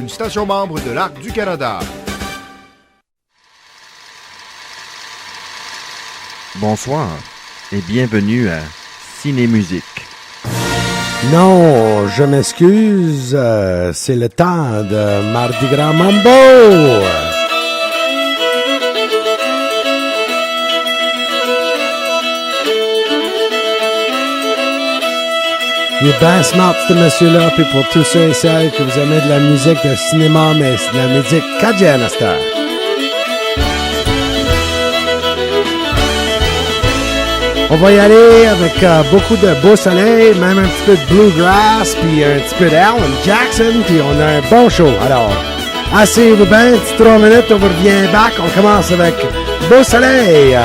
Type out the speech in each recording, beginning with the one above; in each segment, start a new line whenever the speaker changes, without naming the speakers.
une station membre de l'Arc du Canada.
Bonsoir et bienvenue à Ciné-Musique.
Non, je m'excuse, c'est le temps de Mardi Gras Mambo! Il est bien smart, ce monsieur-là, puis pour tous ceux et celles que vous aimez de la musique de cinéma, mais c'est de la musique cajun à cette heure. On va y aller avec beaucoup de beau soleil, même un petit peu de bluegrass, puis un petit peu d'Alan Jackson, puis on a un bon show. Alors, asseyez-vous bien, petit 3 minutes, on vous revient back. On commence avec beau soleil.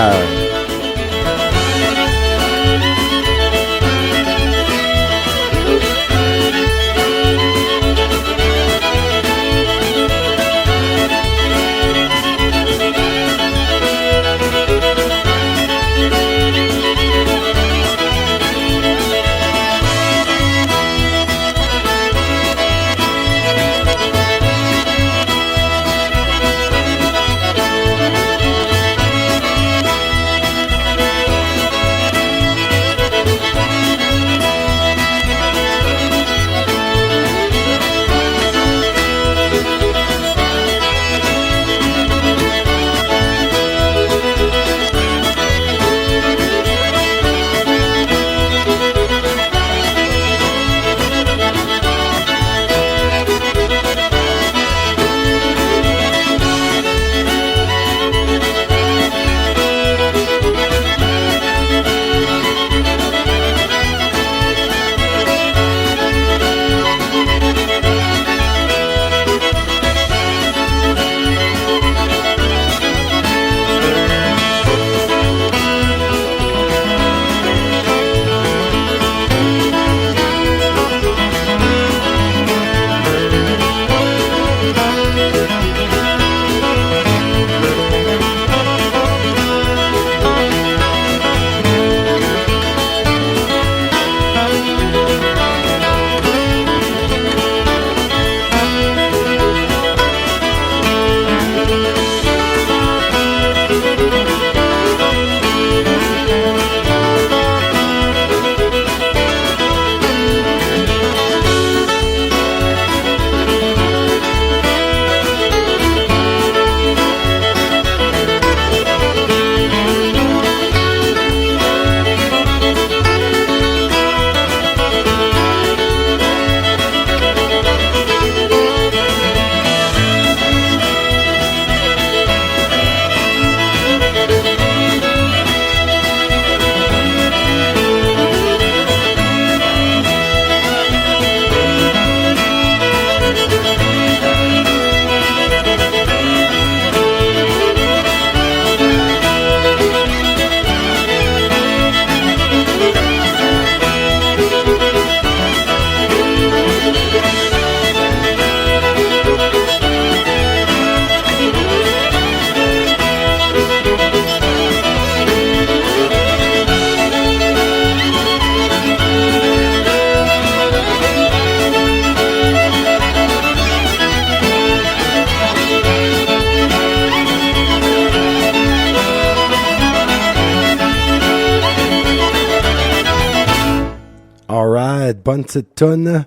Bonne petite toune.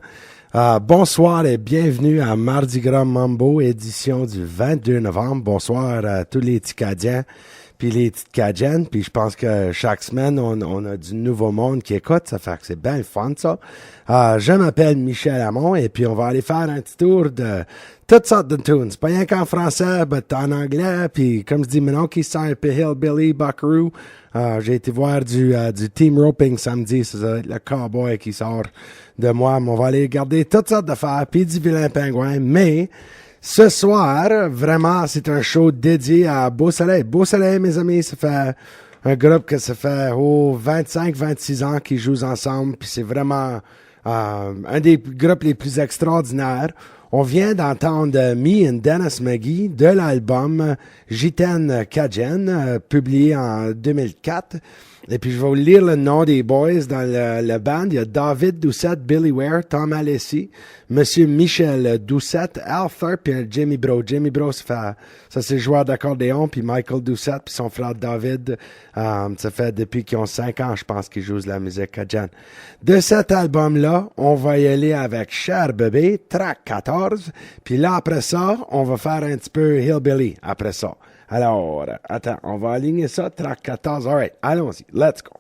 Bonsoir et bienvenue à Mardi Gras Mambo, édition du 22 novembre. Bonsoir à tous les Ticadiens puis les petites Cajuns. Puis je pense que chaque semaine, on a du nouveau monde qui écoute. Ça fait que c'est bien le fun, ça. Je m'appelle Michel Hamon et puis on va aller faire un petit tour de toutes sortes de tunes. C'est pas rien qu'en français, mais en anglais. Puis comme je dis, mon oncle qui sent un peu Hillbilly, Buckaroo. J'ai été voir du team roping samedi. C'est le cowboy qui sort de moi. Mais on va aller regarder toutes sortes d'affaires. Puis du vilain pingouin. Mais ce soir, vraiment, c'est un show dédié à Beau Soleil. Beau Soleil, mes amis, ça fait un groupe que ça fait 25-26 ans qu'ils jouent ensemble. Puis c'est vraiment un des groupes les plus extraordinaires. On vient d'entendre Me and Dennis McGee de l'album Gitaine Cajun, publié en 2004. Et puis, je vais vous lire le nom des boys dans le band. Il y a David Doucette, Billy Ware, Tom Alessi, Monsieur Michel Doucette, Al Tharp et Jimmy Bro. Jimmy Bro, ça c'est le joueur d'accordéon, puis Michael Doucette, puis son frère David. Ça fait depuis qu'ils ont 5 ans, je pense, qu'ils jouent de la musique cajun. De cet album-là, on va y aller avec Cher Bébé, track 14. Puis là, après ça, on va faire un petit peu Hillbilly après ça. Alors, attends, on va aligner ça, track 14. All right, allons-y, let's go.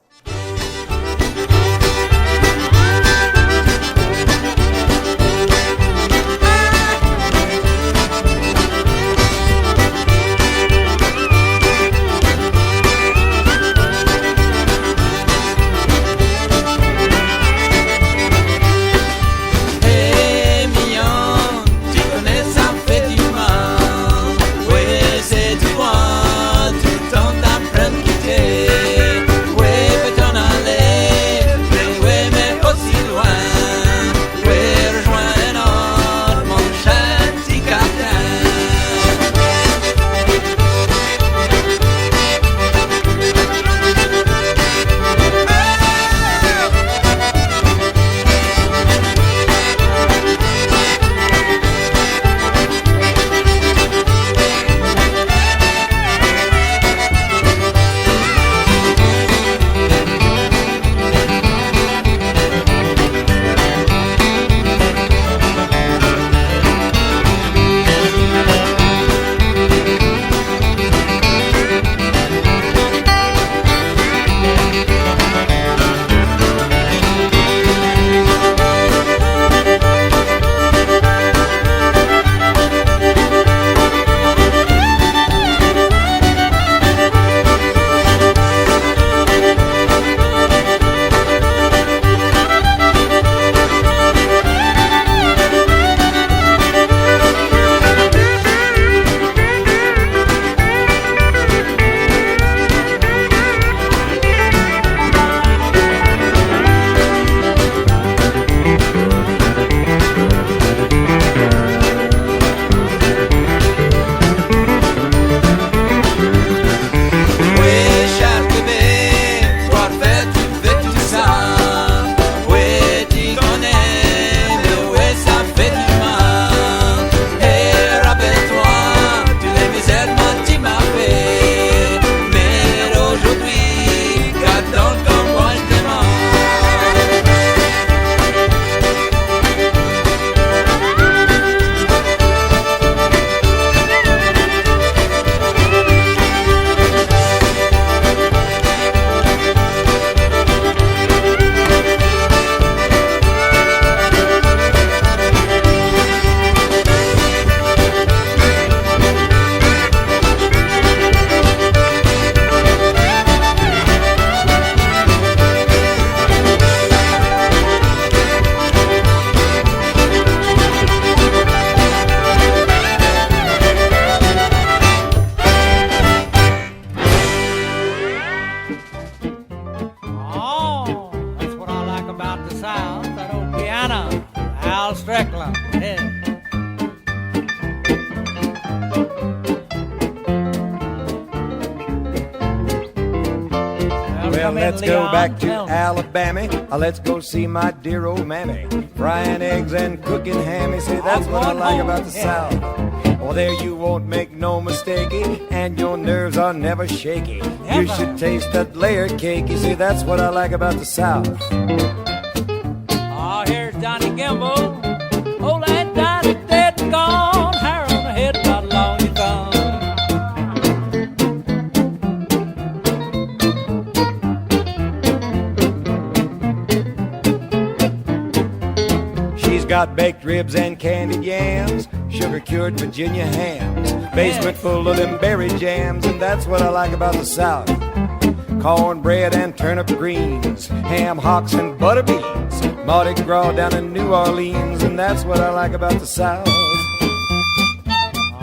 Strickland. Yeah.
Well, let's go back to Alabama. Let's go see my dear old mammy. Frying eggs and cooking hammy. See, that's what I like about the South. Well, there you won't make no mistake, and your nerves are never shaky. You should taste that layer cake. You see, that's what I like about the South.
Oh, here's Johnny Gimble. Oh, that Johnny dead and gone. Hair on the head, not long you gone.
She's got baked ribs and candied yams, sugar-cured Virginia hams, basement full of them berry jams, and that's what I like about the South. Cornbread and turnip greens, ham hocks and butter beans, Mardi Gras down in New Orleans, and that's what I like about the South.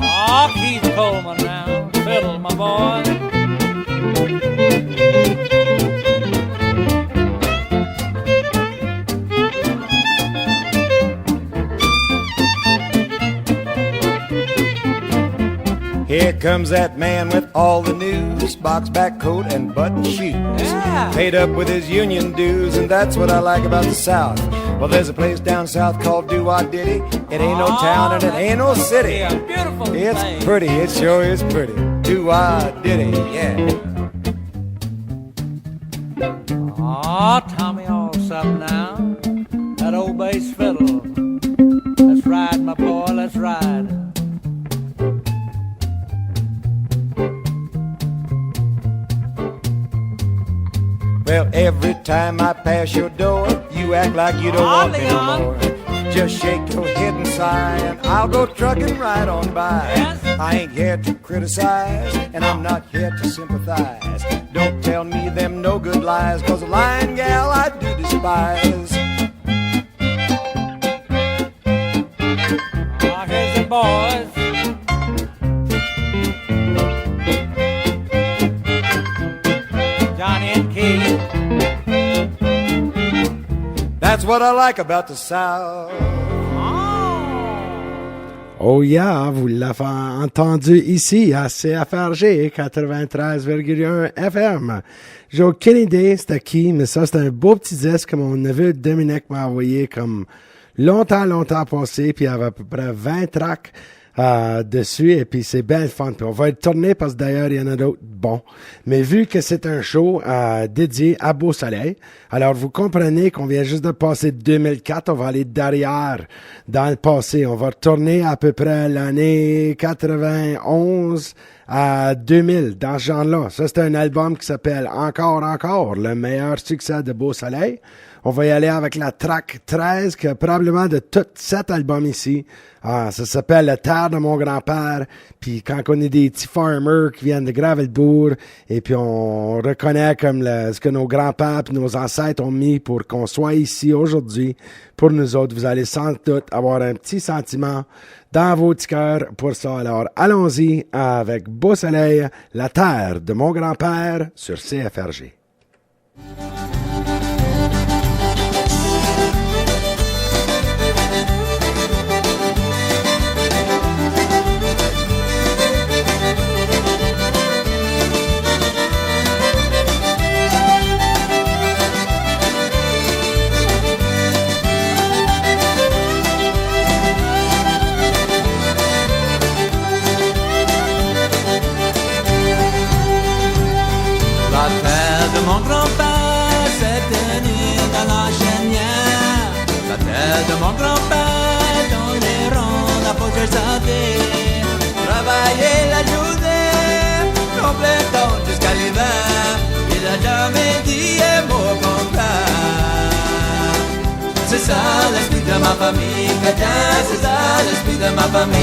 Oh, Keith Coleman now, fiddle, my boy.
Here comes that man with all the news, box-back coat and button shoes.
Yeah.
Paid up with his union dues, and that's what I like about the South. Well, there's a place down south called Do-Wah-Diddy. It ain't no town and it ain't no city.
Yeah, beautiful
It's
place.
pretty, it sure is pretty. Do-Wah-Diddy, yeah.
Aw, Tommy Allsop now. That old bass fiddle. Let's ride, my boy, let's ride.
Well, every time I pass your door, you act like you don't want me no
Leon.
more. Just shake your head and sigh, and I'll go trucking right on by.
Yes.
I ain't here to criticize, and I'm not here to sympathize. Don't tell me them no good lies, 'cause a lying gal I do despise.
Oh, here's the boys. Johnny and Keith.
That's what I like about the South.
Oh yeah, vous l'avez entendu ici à CFRG 93,1 FM. J'ai aucune idée c'était qui, mais ça c'est un beau petit disque que mon neveu Dominique m'a envoyé comme longtemps passé, puis il y avait à peu près 20 tracks dessus, et puis c'est bien fun. Puis on va le tourner parce que d'ailleurs il y en a d'autres bons. Mais vu que c'est un show dédié à Beau Soleil, alors vous comprenez qu'on vient juste de passer 2004, on va aller derrière dans le passé. On va retourner à peu près l'année 91 à 2000, dans ce genre-là. Ça, c'est un album qui s'appelle Encore, le meilleur succès de Beau Soleil. On va y aller avec la track 13, que probablement de tout cet album ici. Ça s'appelle La terre de mon grand-père. Puis quand on est des petits farmers qui viennent de Gravelbourg, et puis on reconnaît comme ce que nos grands-pères et nos ancêtres ont mis pour qu'on soit ici aujourd'hui, pour nous autres, vous allez sans doute avoir un petit sentiment dans vos petits cœurs pour ça. Alors, allons-y avec Beau Soleil, La terre de mon grand-père sur CFRG.
La terre de mon grand-père s'est tenue dans la chênière. La terre de mon grand-père dans les ronds la poche santé. Travailler la journée, complètement jusqu'à l'hiver. Il a jamais dit un mot contraire. C'est ça l'esprit de ma famille, c'est ça l'esprit de ma famille.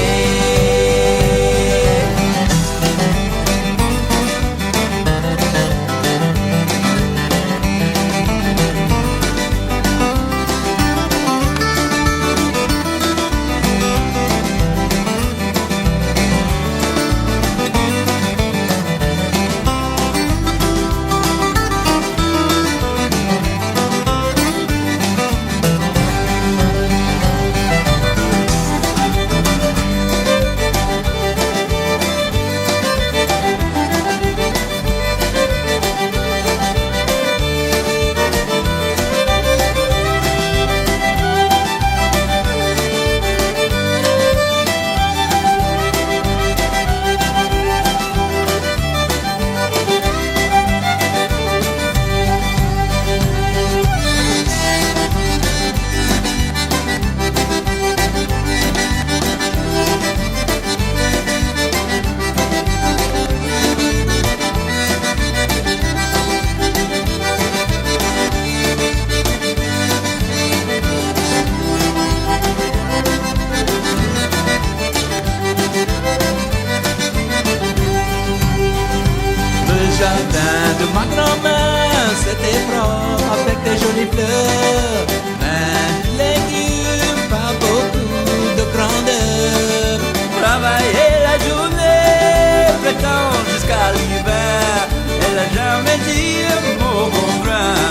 De ma grand-mère, c'était propre avec des jolies fleurs. Mais légumes, pas beaucoup de grandeur. Travailler la journée, prétendre jusqu'à l'hiver. Elle a jamais dit un mot contraire.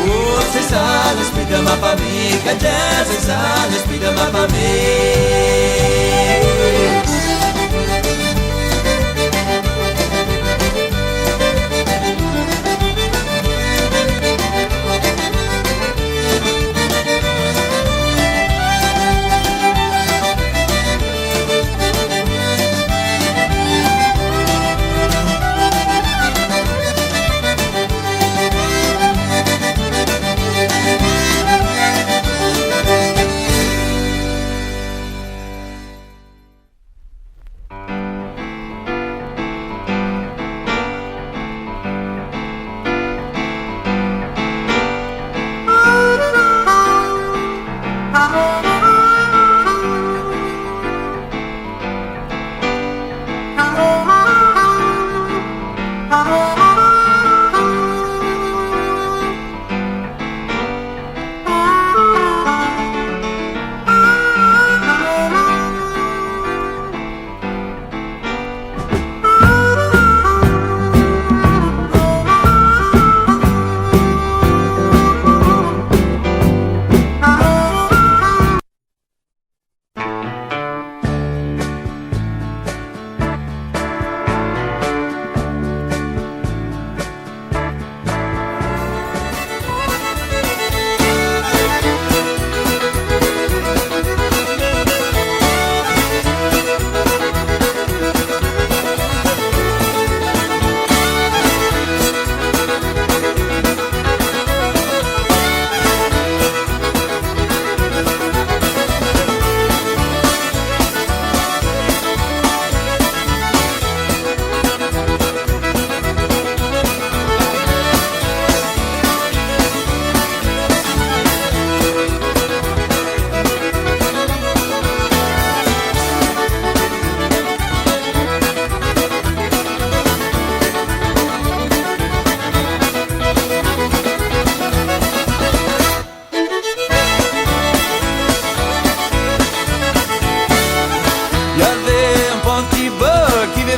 Oh, c'est ça l'esprit de ma famille, Cadien, c'est ça l'esprit de ma famille.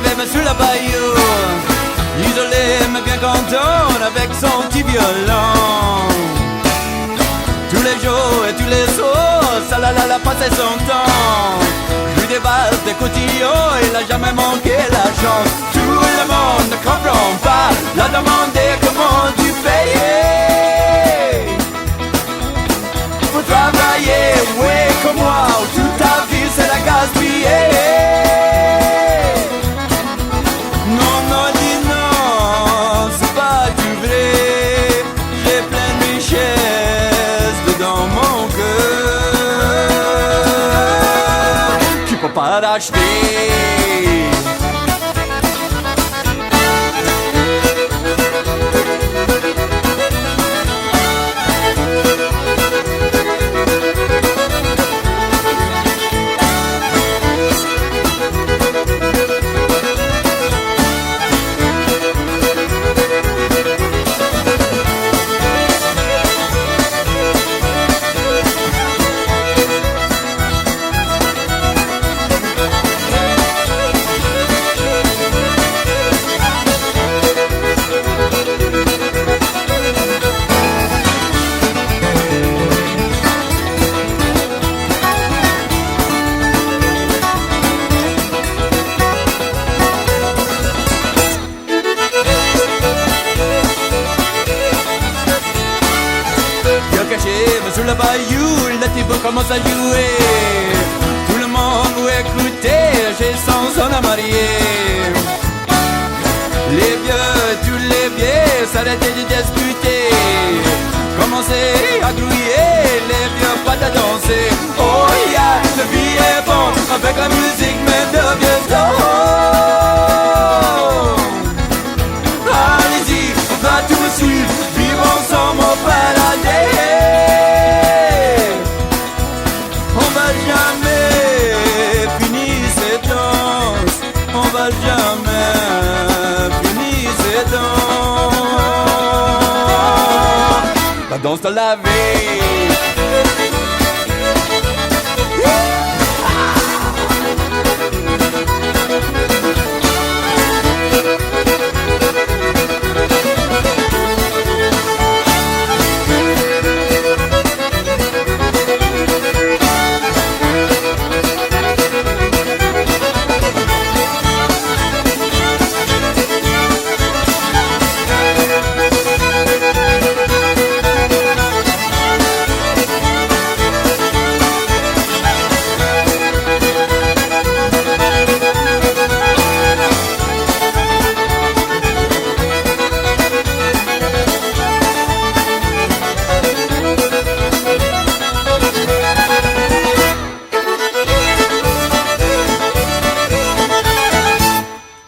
même sur la bayou. Isolé mais bien content avec son petit violon. Tous les jours et tous les soirs, ça la passait son temps. Lui des balles, des cotillons, il a jamais manqué la chance. Tout le monde ne comprend pas, l'a demandé comment tu payais. Pour travailler, ouais, comme moi, toute ta vie c'est la gaspiller. Non, non, dis non, c'est pas du vrai. J'ai plein de richesses dans mon cœur. Tu peux pas l'acheter. Sur le bayou, le type commence à jouer. Tout le monde veut écouter, j'ai son à marier. Les vieux, tous les vieux, s'arrêtaient de discuter. Commençaient à grouiller, les vieux pas à danser. Oh yeah, la vie est bon, avec la musique, mais de vieux temps. Allez-y, on va tout suivre, vivre ensemble au paradis. Jamais fini ces danses. La danse de la vie.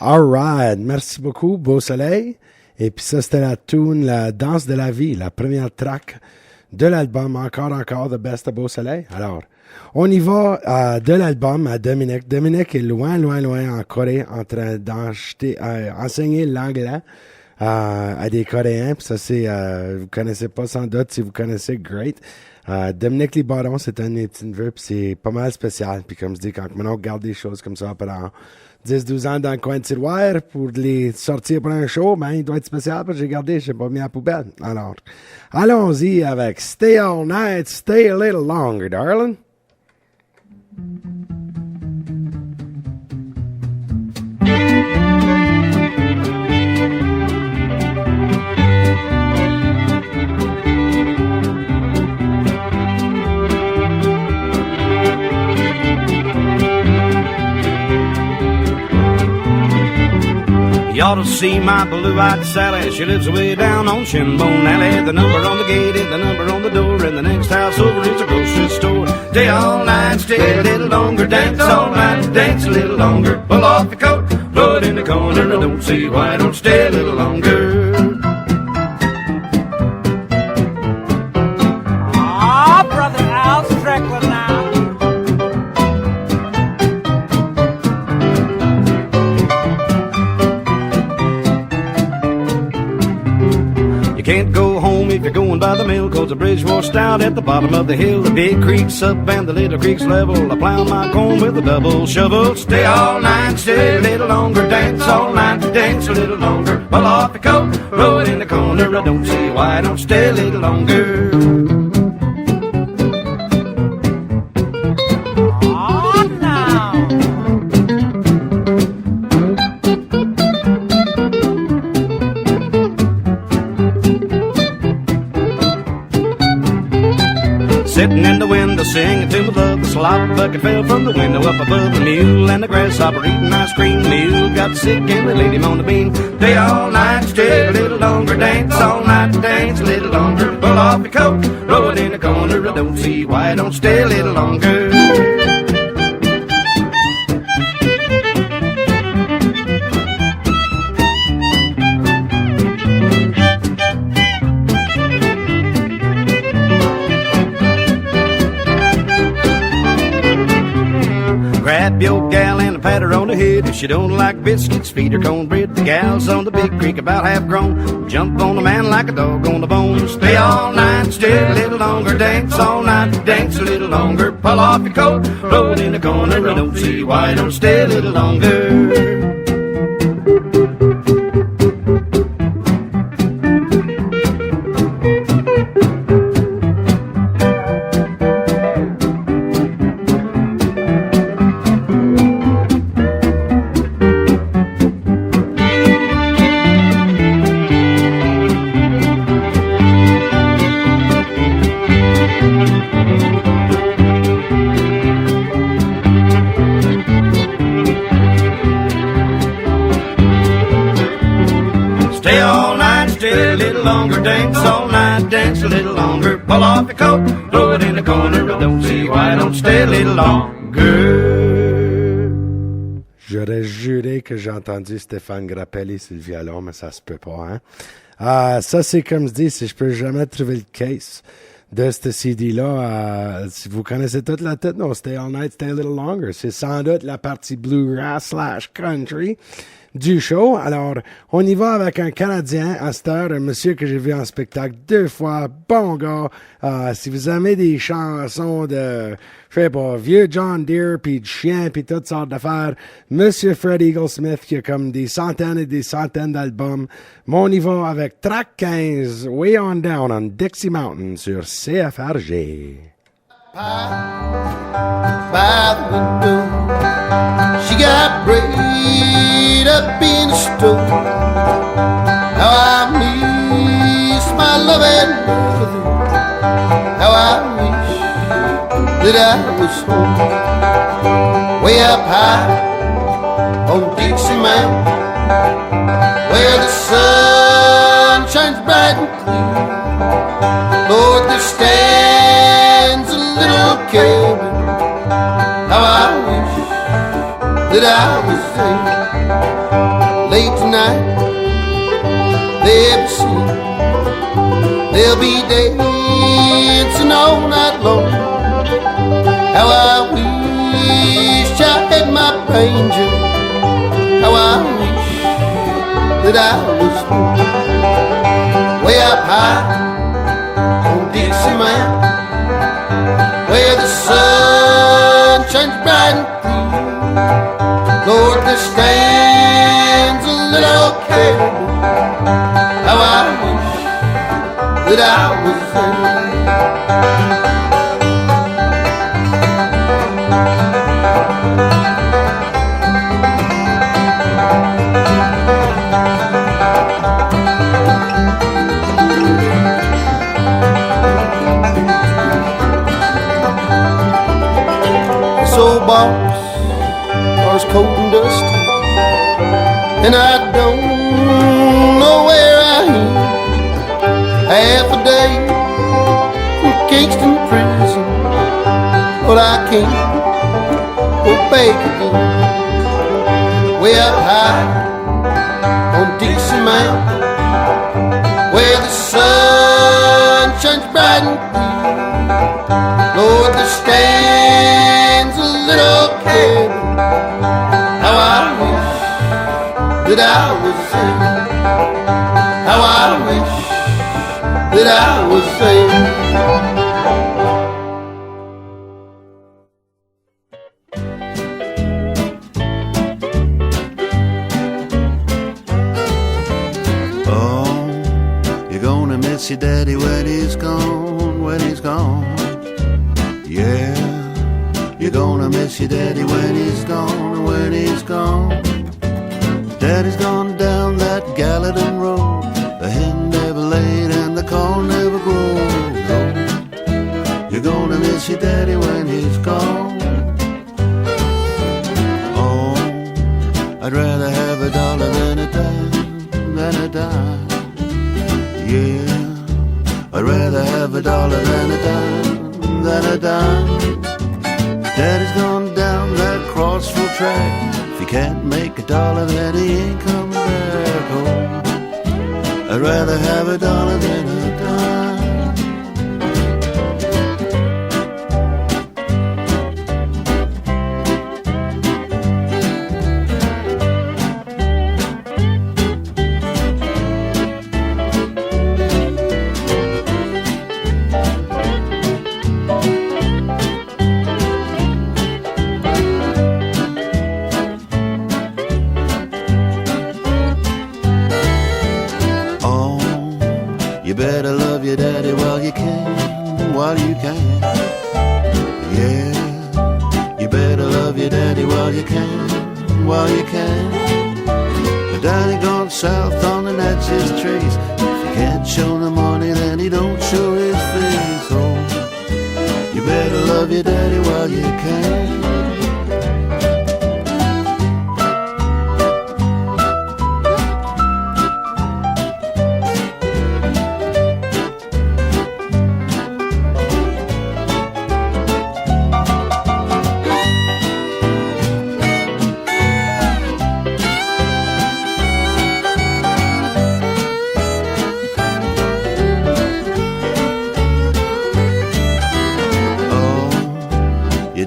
Alright, merci beaucoup, Beau Soleil. Et puis ça, c'était la tune, la danse de la vie, la première track de l'album Encore, The Best of Beau Soleil. Alors, on y va de l'album à Dominique. Dominique est loin en Corée en train d'enseigner l'anglais à des Coréens. Puis ça, c'est, vous connaissez pas sans doute, si vous connaissez, great. Dominique Libaron, c'est un de mes petits neveux, puis c'est pas mal spécial. Puis comme je dis, quand on regarde des choses comme ça pendant 10-12 ans dans le coin de Tiroir pour les sortir pour un show, ben, il doit être spécial parce que j'ai gardé, je l'ai pas mis à la poubelle. Alors, allons-y avec Stay All Night, Stay a Little Longer, darling.
You ought to see my blue-eyed Sally. She lives way down on Shinbone Alley. The number on the gate is the number on the door, and the next house over is a grocery store. Stay all night, stay a little longer. Dance all night, dance a little longer. Pull off your coat, throw it in the corner. I don't see why I don't stay a little longer.
Ah, Brother Al Strickland now.
You can't go home if you're going by the mill, 'cause the bridge washed out at the bottom of the hill. The big creek's up and the little creek's level. I plow my corn with a double shovel. Stay all night, stay a little longer, dance all night, dance a little longer. Pull off your coat, throw it in the corner. I don't see why I don't stay a little longer. Sitting in the window singing to my love. The slop bucket fell from the window up above the mule, and the grasshopper eating ice cream. The mule got sick and we laid him on the beam. Stay all night, stay a little longer, dance all night, dance a little longer. Pull off your coat, throw it in the corner. I don't see why I don't stay a little longer. Grab your gal and pat her on the head. If she don't like biscuits, feed her cornbread. The gal's on the big creek about half grown. Jump on a man like a dog on the bone. Stay all night, stay a little longer. Dance all night, dance a little longer. Pull off your coat, throw it in the corner. I don't see why I don't stay a little longer. Dance all night, dance a little longer. Pull off your coat, throw it in the corner. I don't see why I don't stay a little longer.
J'aurais juré que j'ai entendu Stéphane Grappelli sur le violon, mais ça se peut pas, hein? Ça, c'est comme je dis, si je peux jamais trouver le case de ce CD-là, si vous connaissez toute la tête, non, Stay All Night, Stay a Little Longer. C'est sans doute la partie bluegrass / country du show. Alors, on y va avec un Canadien à cette heure, un monsieur que j'ai vu en spectacle 2 fois, bon gars. Si vous aimez des chansons de, je sais pas, vieux John Deere, puis de chien, puis toutes sortes d'affaires, monsieur Fred Eaglesmith qui a comme des centaines et des centaines d'albums. Mais on y va avec track 15, Way On Down on Dixie Mountain sur CFRG.
By the window, she got braid up in the stove. How I miss my loving mother. How I wish that I was home. Way up high on Dixie Mountain, where the sun shines bright and clear. Lord, there stands a little cabin. How I wish that I was there. Late tonight, they'll be singing, they'll be dancing all night long. How I wish I had my banjo. How I wish that I was home. Way up high on Dixie Mountain, where the sun shines bright and clear. Lord, there stands a little cabin. How I wish that I was there. Old box was cold and dusty, and I don't know where I am. Half a day from Kingston prison, but I can't go back again. Way up high on Dixie Mountain, where the sun shines bright and clear. Lord, there stands a little cabin. How I wish that I was there. How I wish that I was saying.
Miss your daddy when he's gone, when he's gone. Yeah, you're gonna miss your daddy when he's gone, when he's gone. Daddy's gone down that Gallatin road. The hen never laid and the corn never grows. Oh, you're gonna miss your daddy when he's gone. Oh, I'd rather have a dollar than a dime, than a dime. Yeah, I'd rather have a dollar than a dime, than a dime. Daddy's gone down that Crossville track. If he can't make a dollar, then he ain't coming back home. I'd rather have a dollar than a dime. You better love your daddy while you can, while you can. Yeah, you better love your daddy while you can, while you can. But daddy gone south on the Natchez Trace. If you can't show the money, then he don't show his face. Oh, you better love your daddy while you can.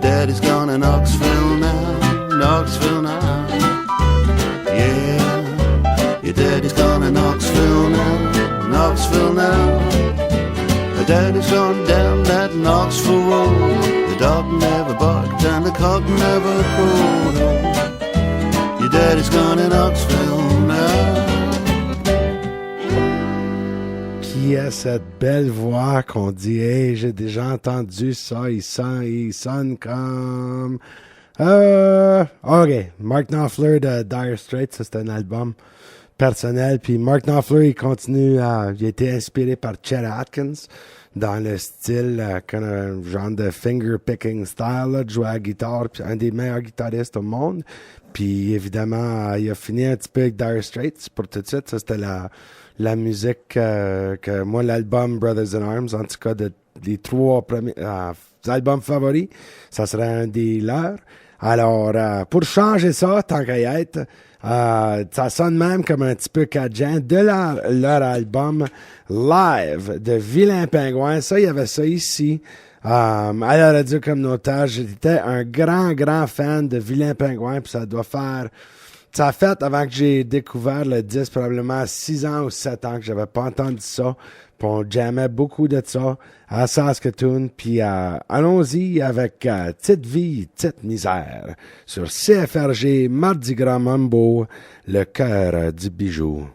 Daddy's gone to Knoxville now, Knoxville now. Yeah, your daddy's gone to Knoxville now, Knoxville now. My daddy's gone down that Knoxville road. The dog never barked and the cock never crowed. Your daddy's gone to Knoxville now.
Qui a cette belle voix qu'on dit, hey, j'ai déjà entendu ça, il sonne comme... OK, Mark Knopfler de Dire Straits, ça c'est un album personnel, puis Mark Knopfler, il continue à... Il a été inspiré par Chet Atkins, dans le style, un genre de finger-picking style, là, de jouer à la guitare, puis un des meilleurs guitaristes au monde, puis évidemment, il a fini un petit peu avec Dire Straits, pour tout de suite, ça c'était la musique que moi, l'album Brothers in Arms, en tout cas, des trois premiers albums favoris, ça serait un des leurs. Alors, pour changer ça, tant qu'à y être, ça sonne même comme un petit peu Cajun de leur album live de Vilain Pingouin. Ça, il y avait ça ici. À la radio communautaire, j'étais un grand fan de Vilain Pingouin, puis ça doit faire... Ça a fait avant que j'ai découvert le disque, probablement 6 ans ou 7 ans que j'avais pas entendu ça. Puis on jammait beaucoup de ça à Saskatoon. Puis allons-y avec Petite vie, petite misère sur CFRG Mardi Gras Mambo, le cœur du bijou.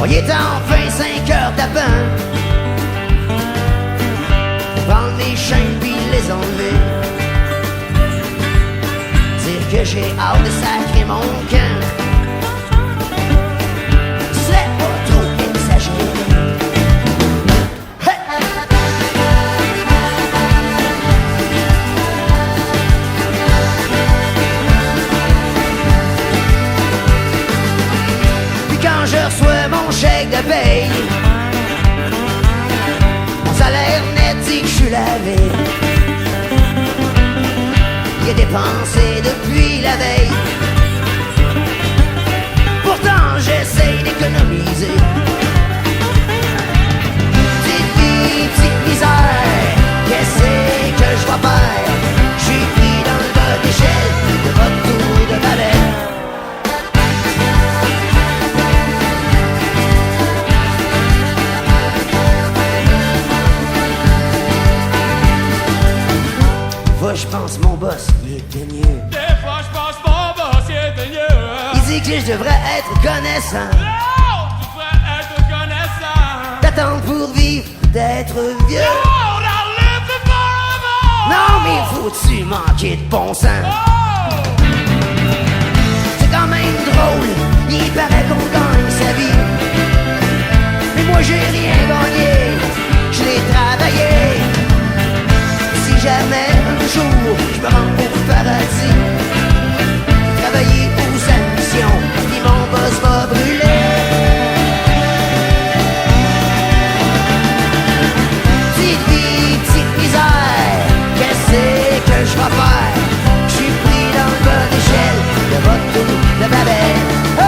Il est enfin 5 heures d'avant. Prendre mes chaînes puis les enlever. Dire que j'ai hâte de sacrer mon camp. C'est pas trop exagéré. Hey! Puis quand je reçois mon chèque de paye, yeux lavés. Il a dépensé depuis la veille. Pourtant j'essaye d'économiser. Petite vie, petite misère, qu'est-ce que je vais faire? J'suis pris dans le bas d'échelle de votre tour de Babel. Je pense mon boss, il était mieux.
Des fois je pense mon boss, il était mieux.
Il dit que je devrais être connaissant.
Non, tu devrais être connaissant.
D'attendre pour vivre, d'être vieux.
Oh, now live forever.
Non, mais faut-tu manquer de bon sens?
Oh.
C'est quand même drôle, il paraît qu'on gagne sa vie. Mais moi j'ai rien gagné, je l'ai travaillé. Si jamais un jour je me rends au paradis, travailler aux ambitions, puis mon boss va brûler. Petite vie, petite misère, qu'est-ce que je vais faire? Je suis pris dans le bas d'échelle de votre tour de Babel. Oh,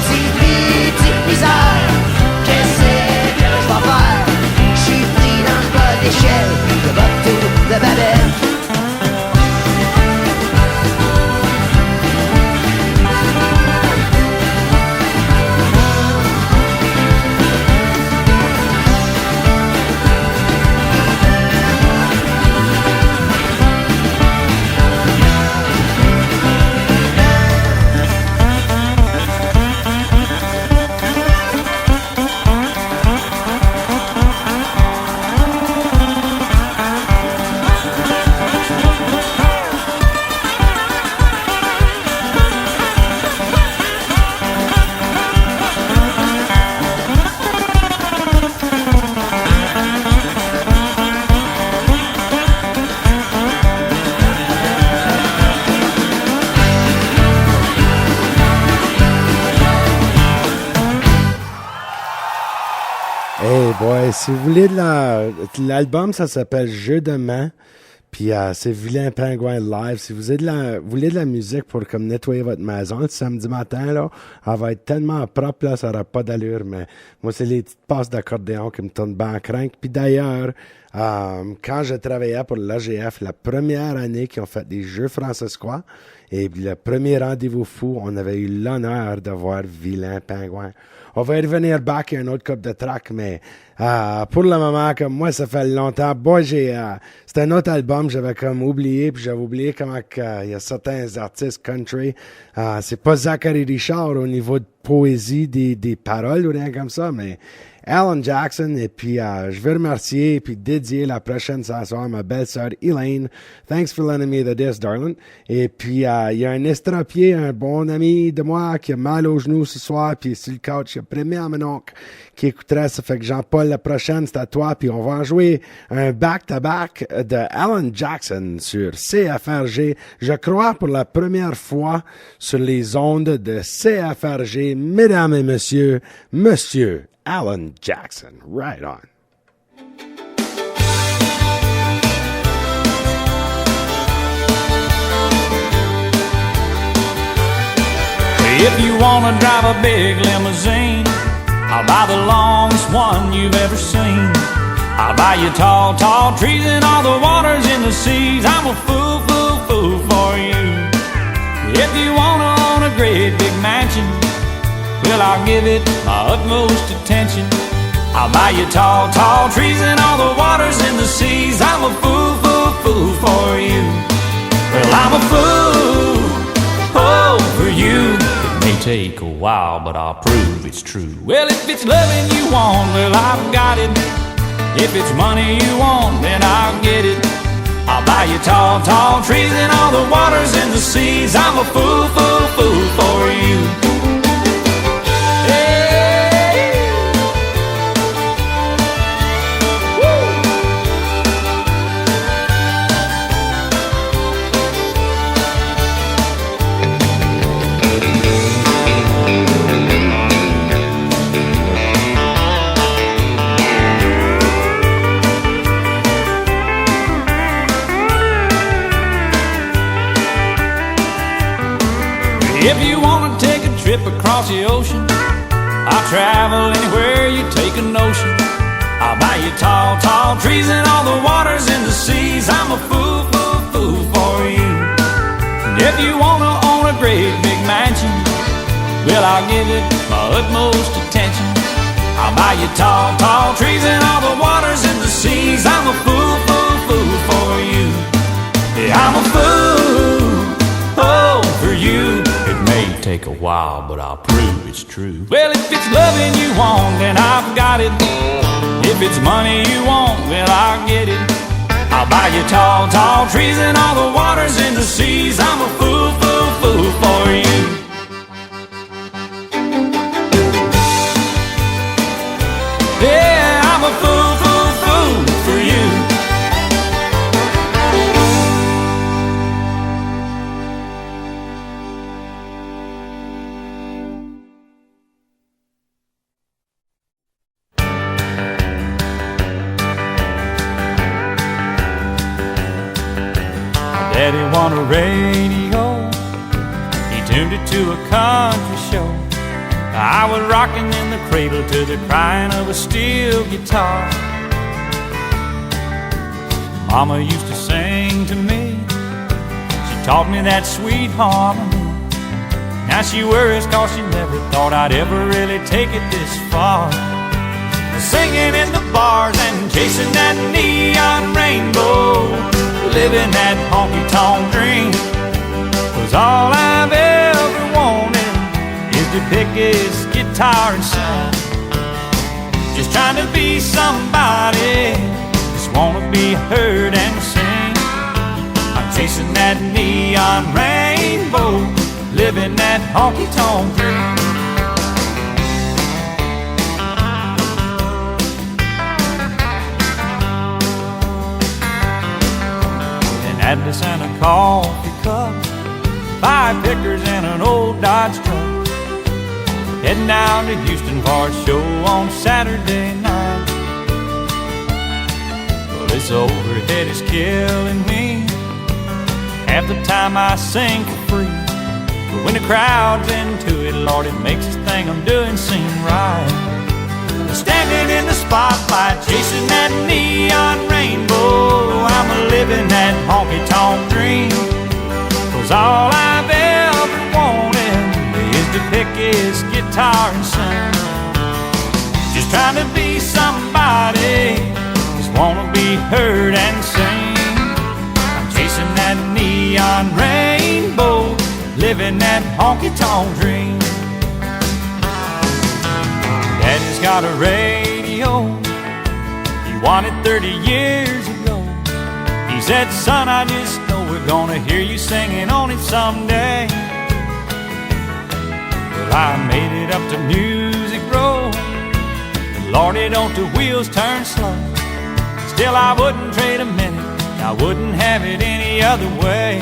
petite vie, petite misère, qu'est-ce que je vais faire? Je suis pris dans le bas d'échelle de votre tour de Babel.
Hey boy, si vous voulez de l'album, ça s'appelle Jeu de main. Puis c'est Vilain Pingouin live. Si vous voulez de la musique pour comme nettoyer votre maison le samedi matin, là, elle va être tellement propre, là, ça n'aura pas d'allure. Mais moi, c'est les petites passes d'accordéon qui me tournent bien en crinque. Puis d'ailleurs, quand je travaillais pour l'AGF, la première année qu'ils ont fait des Jeux Francescois, et puis le premier rendez-vous fou, on avait eu l'honneur de voir Vilain Pingouin. On va y revenir back à un autre couple de tracks, mais pour le moment, comme moi, ça fait longtemps. Boy, c'était un autre album, j'avais comme oublié, puis j'avais oublié comment il y a certains artistes country. C'est pas Zachary Richard au niveau de poésie des paroles ou rien comme ça, mais Alan Jackson, et puis je veux remercier et puis dédier la prochaine chanson à ma belle-sœur Elaine. Thanks for lending me the disc, darling. Et puis il y a un estropié, un bon ami de moi qui a mal au genou ce soir, puis sur le couch, il a prémis à mon oncle qui écouterait, ça fait que Jean-Paul, la prochaine, c'est à toi, puis on va en jouer un back-to-back de Alan Jackson sur CFRG, je crois pour la première fois sur les ondes de CFRG. Mesdames et messieurs, Monsieur Alan Jackson, right on.
If you wanna drive a big limousine, I'll buy the longest one you've ever seen. I'll buy you tall, tall trees and all the waters in the seas. I'm a fool, fool, fool for you. If you wanna own a great big mansion, well, I'll give it my utmost attention. I'll buy you tall, tall trees and all the waters in the seas. I'm a fool, fool, fool for you. Well, I'm a fool, oh, for you. It may take a while, but I'll prove it's true. Well, if it's loving you want, well, I've got it. If it's money you want, then I'll get it. I'll buy you tall, tall trees and all the waters in the seas. I'm a fool, fool, fool for you. If you wanna take a trip across the ocean, I'll travel anywhere you take a notion. I'll buy you tall, tall trees and all the waters in the seas. I'm a fool, fool, fool for you. And if you wanna own a great big mansion, well, I'll give it my utmost attention. I'll buy you tall, tall trees and all the waters in the seas. I'm a fool, fool, fool for you. Yeah, I'm a fool, oh, for you. It may take a while, but I'll prove it's true. Well, if it's loving you want, then I've got it. If it's money you want, well, I'll get it. I'll buy you tall, tall trees and all the waters in the seas. I'm a fool, fool, fool for you. Yeah, I'm a fool, fool, fool for you. Daddy won a radio, he tuned it to a country show. I was rocking in the cradle to the crying of a steel guitar. Mama used to sing to me, she taught me that sweet harmony. Now she worries cause she never thought I'd ever really take it this far. Singing in the bars and chasing that neon rainbow, living that honky-tonk dream was all I've ever wanted, is to pick his guitar and sing. Just trying to be somebody, just wanna be heard and sing. I'm chasing that neon rainbow, living that honky-tonk dream. Atlas and a coffee cup, 5 pickers and an old Dodge truck, heading down to Houston for a show on Saturday night. Well, this overhead is killing me. Half the time I sing for free, but when the crowd's into it, Lord, it makes this thing I'm doing seem right. Standing in the spotlight, chasing that neon rainbow, I'm a living that honky-tonk dream. 'Cause all I've ever wanted is to pick his guitar and sing. Just trying to be somebody, just wanna be heard and sing. I'm chasing that neon rainbow, living that honky-tonk dream. Daddy's got a radio, he won it 30 years ago. He said, son, I just know we're gonna hear you singing on it someday. Well, I made it up to Music Row, and Lordy, don't the wheels turn slow. Still, I wouldn't trade a minute, I wouldn't have it any other way.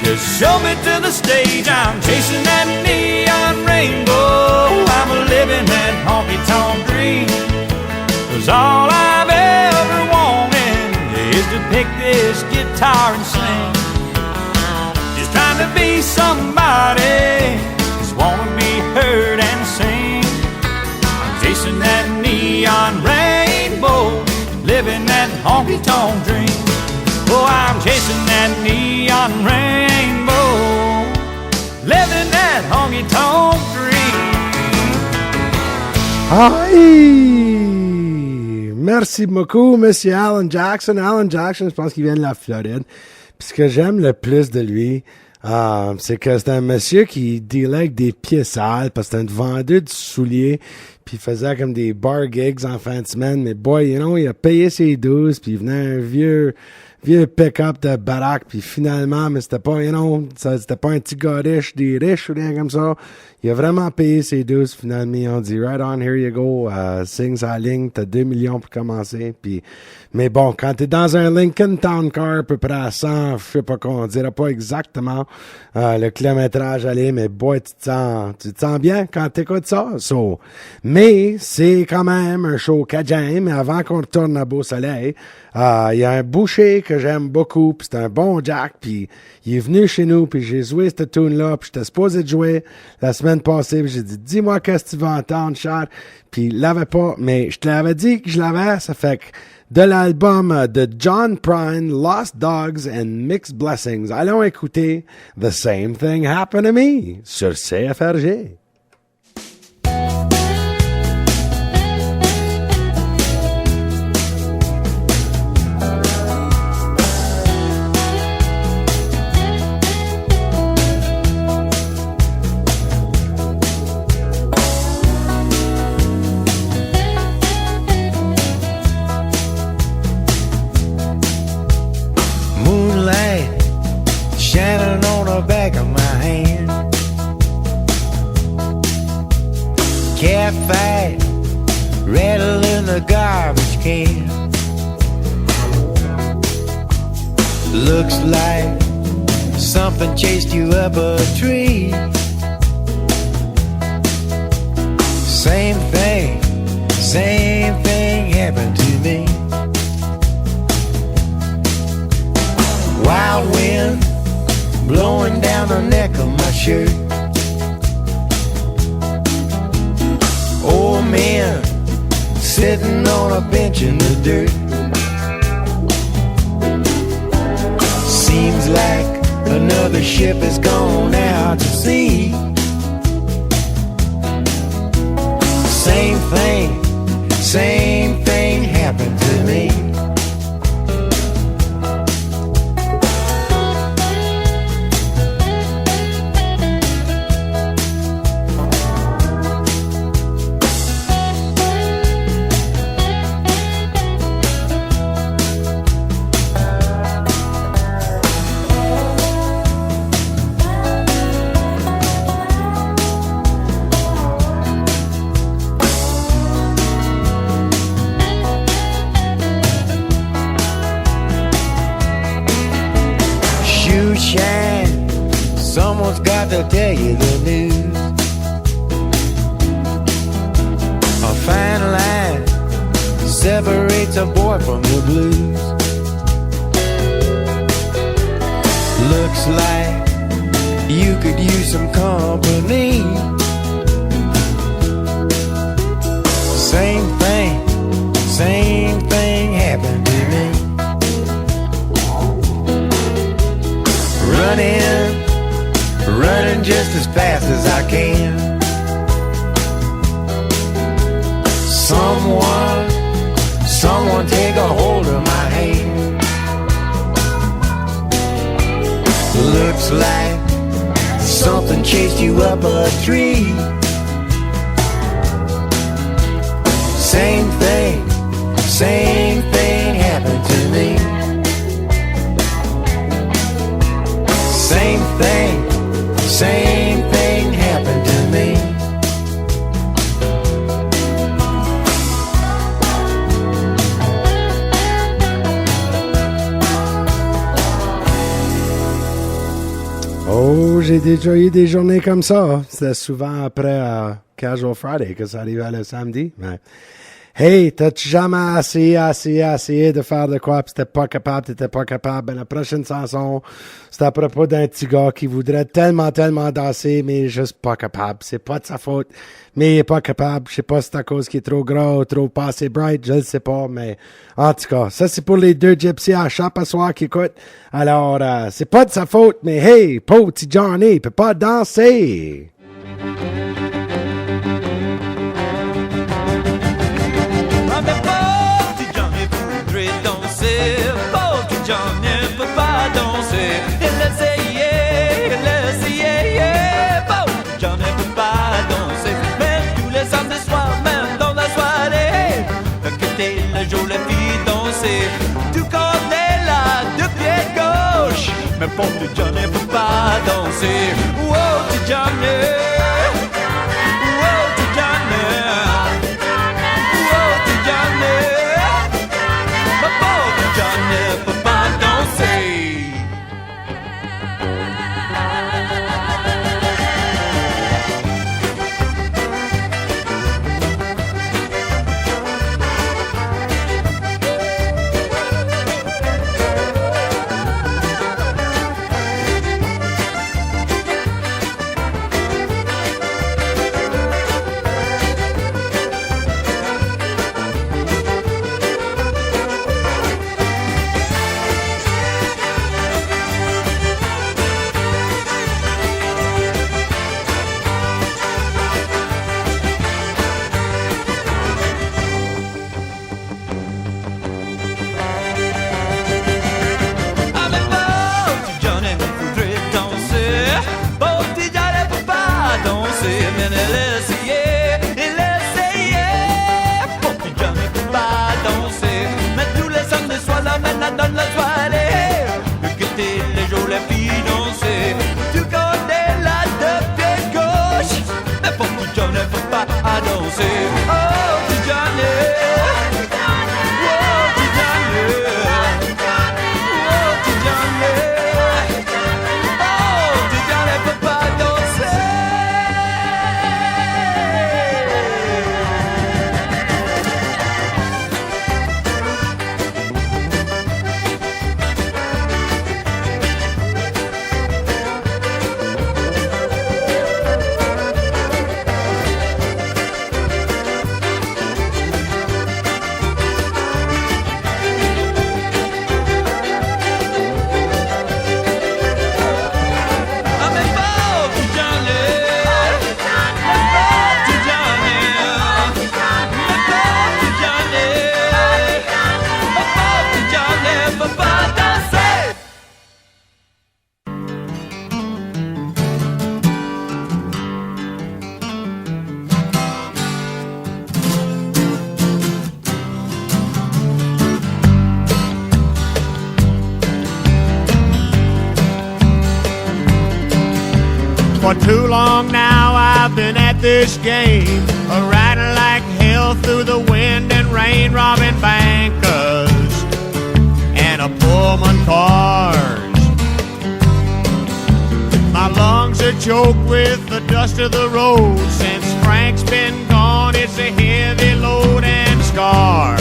Just show me to the stage, I'm chasing that neon rainbow, I'm a living that honky-tonk dream. 'Cause all I've ever wanted is to pick this guitar and sing. Just trying to be somebody, just wanna be heard and sing. I'm chasing that neon rainbow, living that honky-tonk dream. Oh, I'm chasing that neon rainbow, living that honky-tonk dream.
Hi! Merci beaucoup, Monsieur Alan Jackson. Alan Jackson, je pense qu'il vient de la Floride. Puis ce que j'aime le plus de lui, c'est que c'est un monsieur qui dealait avec des pieds sales, parce que c'est un vendeur de souliers, puis il faisait comme des bar gigs en fin de semaine. Mais boy, you know, il a payé ses 12, puis il venait un vieux pick-up de baraque, puis finalement, mais c'était pas, you know, c'était pas un petit gars riche, des riches ou rien comme ça. Il a vraiment payé ses 12, finalement, ils ont dit, right on, here you go, signe sa ligne, t'as 2 millions pour commencer, puis, mais bon, quand t'es dans un Lincoln Town Car, à peu près à 100, je sais pas quoi, on dirait pas exactement, le kilométrage aller, mais boy, tu te sens bien quand t'écoutes ça, so. Mais, c'est quand même un show cadien, mais avant qu'on retourne à Beau Soleil, il y a un boucher que j'aime beaucoup, puis c'est un bon Jack, puis il est venu chez nous, puis j'ai joué cette tune-là, puis j'étais supposé de jouer la semaine passée, puis j'ai dit, dis-moi qu'est-ce que tu veux entendre, Charles, puis il l'avait pas, mais je te l'avais dit que je l'avais, ça fait que de l'album de John Prine, Lost Dogs and Mixed Blessings, allons écouter The Same Thing Happened to Me sur CFRG.
Shining on the back of my hand. Cat fight, rattle in the garbage can. Looks like something chased you up a tree. Same thing happened to me. Wild wind blowing down the neck of my shirt. Old man sitting on a bench in the dirt. Seems like another ship has gone out to sea. Same thing happened to me. Shine, someone's got to tell you the news. A fine line separates a boy from the blues. Looks like you could use some company. Same thing happened to me. Running just as fast as I can. Someone take a hold of my hand. Looks like something chased you up a tree. Same thing happened to me. Same thing happened to me.
Oh, j'ai déjà eu des journées comme ça. C'était souvent après Casual Friday que ça arrivait le samedi. Mais hey, t'as-tu jamais essayé de faire de quoi pis t'étais pas capable? Ben, la prochaine chanson, c'est à propos d'un petit gars qui voudrait tellement danser, mais juste pas capable. C'est pas de sa faute, mais il est pas capable. Je sais pas si c'est à cause qu'il est trop gros, trop pas assez bright, je le sais pas, mais en tout cas, ça c'est pour les deux gypsies à chaque soir qui écoutent. Alors, c'est pas de sa faute, mais hey, petit Johnny, il peut pas danser.
John ne peut pas danser. Il essayait, bon, John ne peut pas danser. Même tous les samedis soirs, même dans la soirée, quitter le jour, les filles danser. Tu connais la deux pieds gauche, mais pauvre John ne peut pas danser. Wow, tu John, wow, tu John, wow, tu John, mais pauvre John ne peut pas. say, oh, to Johnny. Oh, to Johnny. Oh, to Johnny. Oh, to Johnny, Papa, don't say.
For too long now I've been at this game, riding like hell through the wind and rain, robbing bankers and a Pullman cars. My lungs are choked with the dust of the road. Since Frank's been gone, it's a heavy load and scarred.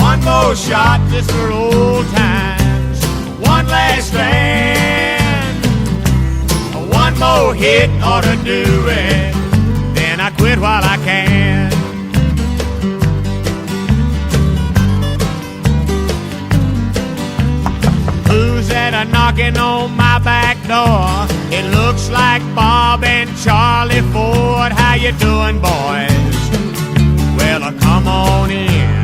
One more shot just for old times, one last stand, one more hit ought to do it, then I quit while I can. Who's that a knocking on my back door? It looks like Bob and Charlie Ford. How you doing, boys? Well, come on in.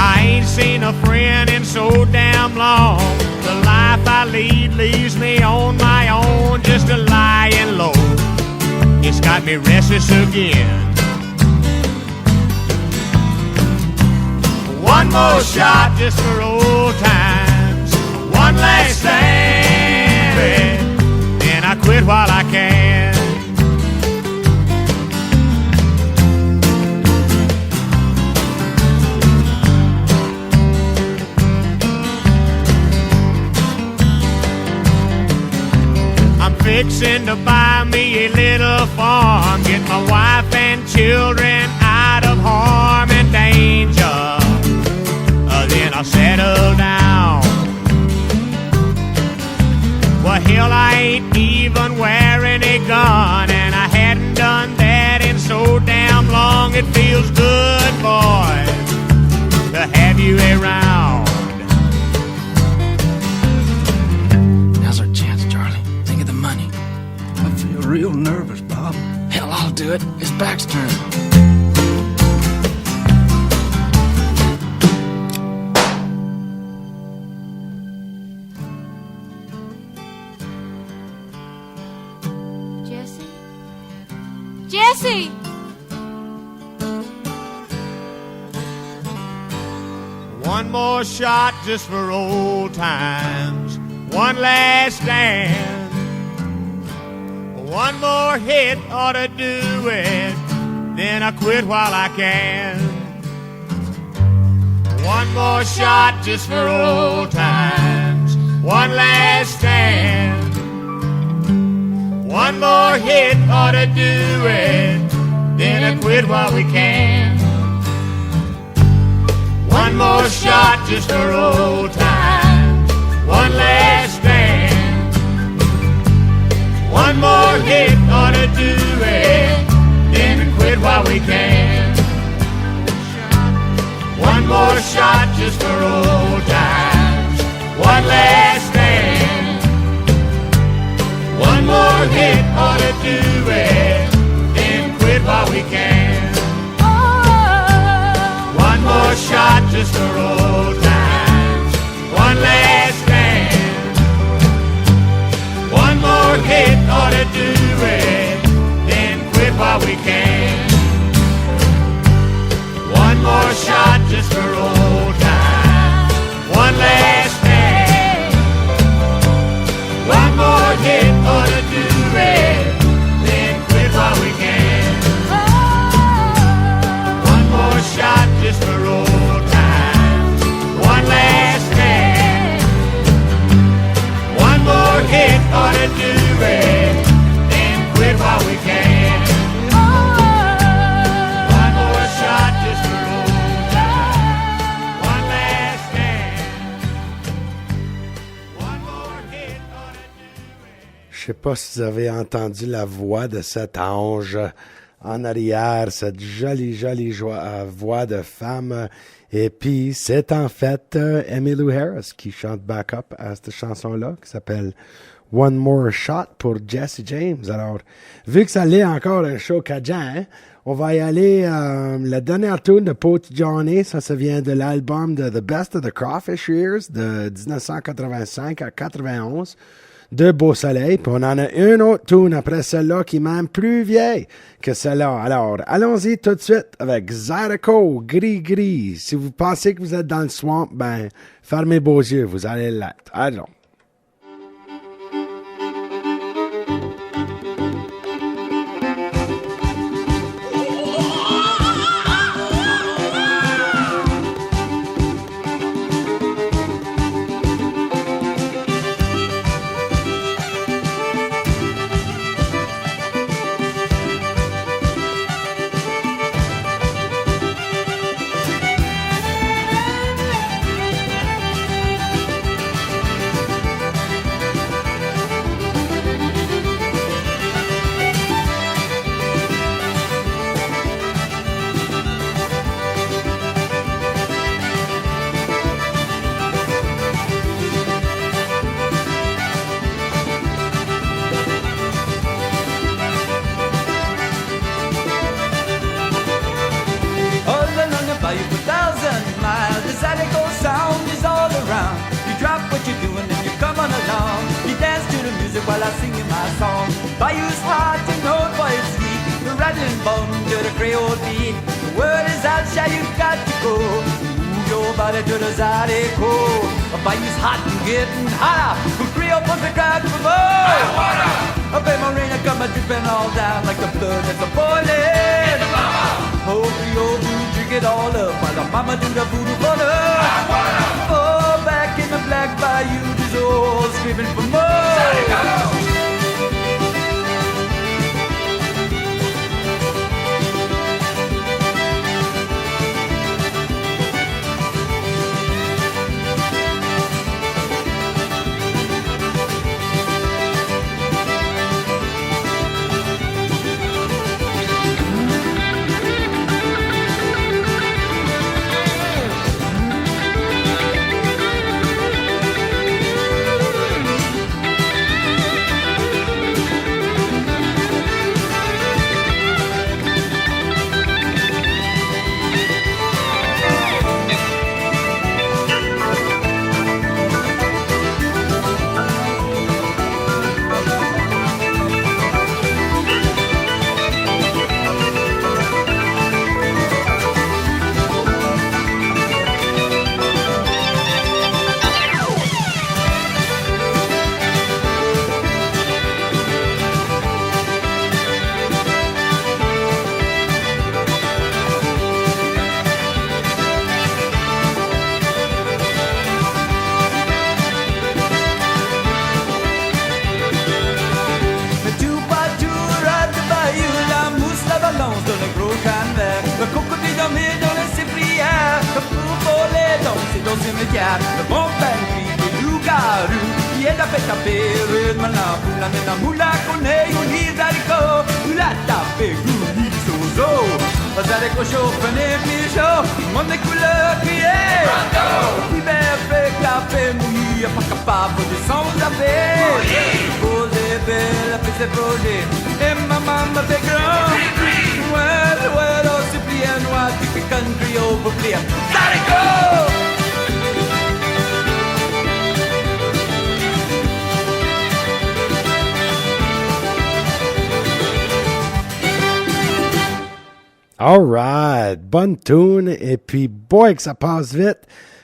I ain't seen a friend in so damn long. The life I lead leaves me on my own, just a lying low. It's got me restless again. One more shot just for old times, one last stand, then I quit while I can. Fixing to buy me a little farm, get my wife and children out of harm and danger. Then I'll settle down. Well, hell, I ain't even wearing a gun, and I hadn't done that in so damn long. It feels good, boys, to have you around.
Now's our chance, Charlie. Think of the money.
I feel real nervous, Bob.
Hell, I'll do it. His back's turned.
Jesse!
One more shot just for old times, one last stand, one more hit ought to do it, then I quit while I can. One more shot just for old times, one last stand, one more hit ought to do it, then I quit while we can. One more shot just for old times, one last stand, one more hit ought to do it, then I quit while we can. One more shot just for old times, one last stand, one more hit ought to do it, then quit while we can. One more shot just for old times, one last stand, one more hit ought to do it, then quit while we can. One more shot just for old times, one last stand, one more hit ought
Je sais pas si vous avez entendu la voix de cet ange en arrière, cette jolie voix de femme. Et puis, c'est en fait Emmylou Harris qui chante backup à cette chanson-là, qui s'appelle One More Shot pour Jesse James. Alors, vu que ça l'est encore un show cajun, on va y aller. La dernière tune de Pote Johnny, ça vient de l'album de The Best of the Crawfish Ears de 1985 à 91 de Beau Soleil. Puis on en a une autre tune après celle-là qui est même plus vieille que celle-là. Alors, allons-y tout de suite avec Zydeco, Gris Gris. Si vous pensez que vous êtes dans le swamp, ben, fermez vos yeux, vous allez l'être. Allons.
While I sing my song, Bayou's hot and old boy it's sweet. The rattling bone to the Creole beat. The word is out, shy you've got to go. Move your body to the Zydeco. Bayou's hot and getting hotter. From Creole put the crowd to the boat. A bit marina come a dripping all down like the blood that's a boiling. Oh, Creole boo, drink it all up while the mama do the voodoo for love. Oh, back in the black bayou, just all screaming for more. Le bon pangri de loup-garou qui est à taper rythme la poule en la moula connaît ou ni Zydeco la taper gouli sozo Zydeco chauffe pigeon mon des couleurs crier l'hiver fait café mouillé pas capable de s'en taper posé belle fait ses projets et maman me fait grand well oh c'est plié noir tu fais country over clear Zydeco.
All right, bonne tune. Et puis, boy, que ça passe vite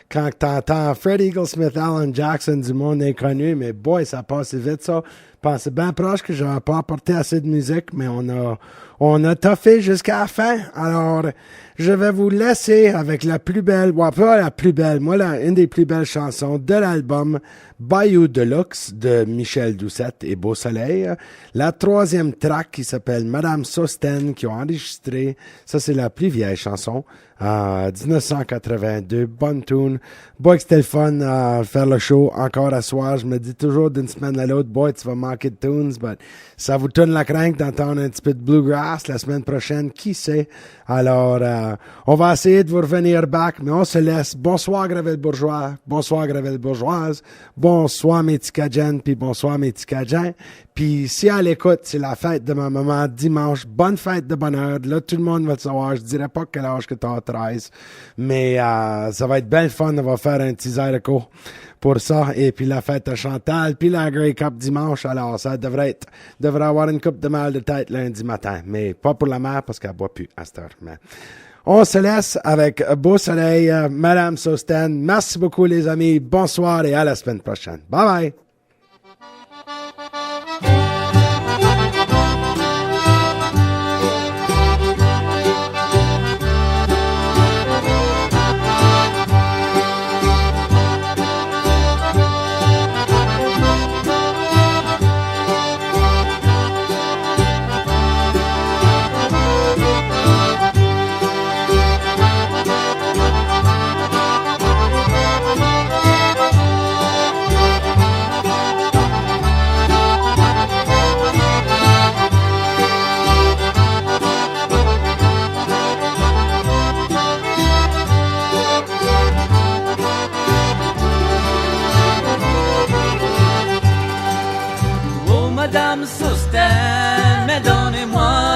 quand t'entends Fred Eaglesmith, Alan Jackson du monde inconnu. Mais boy, ça passe vite, ça. Je pensais bien proche que j'avais pas apporté assez de musique, mais on a toffé jusqu'à la fin. Alors, je vais vous laisser avec la plus belle, pas la plus belle, moi, une des plus belles chansons de l'album Bayou Deluxe de Michel Doucette et Beau Soleil. La troisième track qui s'appelle Madame Sosten qui ont enregistré. Ça, c'est la plus vieille chanson. 1982, bonne tune. Boy, que c'était le fun faire le show encore à soir. Je me dis toujours d'une semaine à l'autre, boy, tu vas manquer manqué de tunes, but ça vous donne la crainte d'entendre un petit peu de bluegrass la semaine prochaine, qui sait. Alors, on va essayer de vous revenir back, mais on se laisse. Bonsoir, Gravel-Bourgeois. Bonsoir, Gravel-Bourgeoise. Bonsoir, mes Ticadiennes, puis bonsoir, mes Ticadiens. Puis si à l'écoute, c'est la fête de ma maman dimanche, bonne fête de bonheur. Là, tout le monde va le savoir. Je dirais pas quel âge que t'as, 13. Mais ça va être bien fun. On va faire un petit zydeco pour ça. Et puis la fête de Chantal, puis la Grey Cup dimanche. Alors, ça devrait avoir une coupe de mal de tête lundi matin. Mais pas pour la mère, parce qu'elle boit plus à cette heure. Mais on se laisse avec Beau Soleil, Madame Sosten. Merci beaucoup, les amis. Bonsoir et à la semaine prochaine. Bye bye.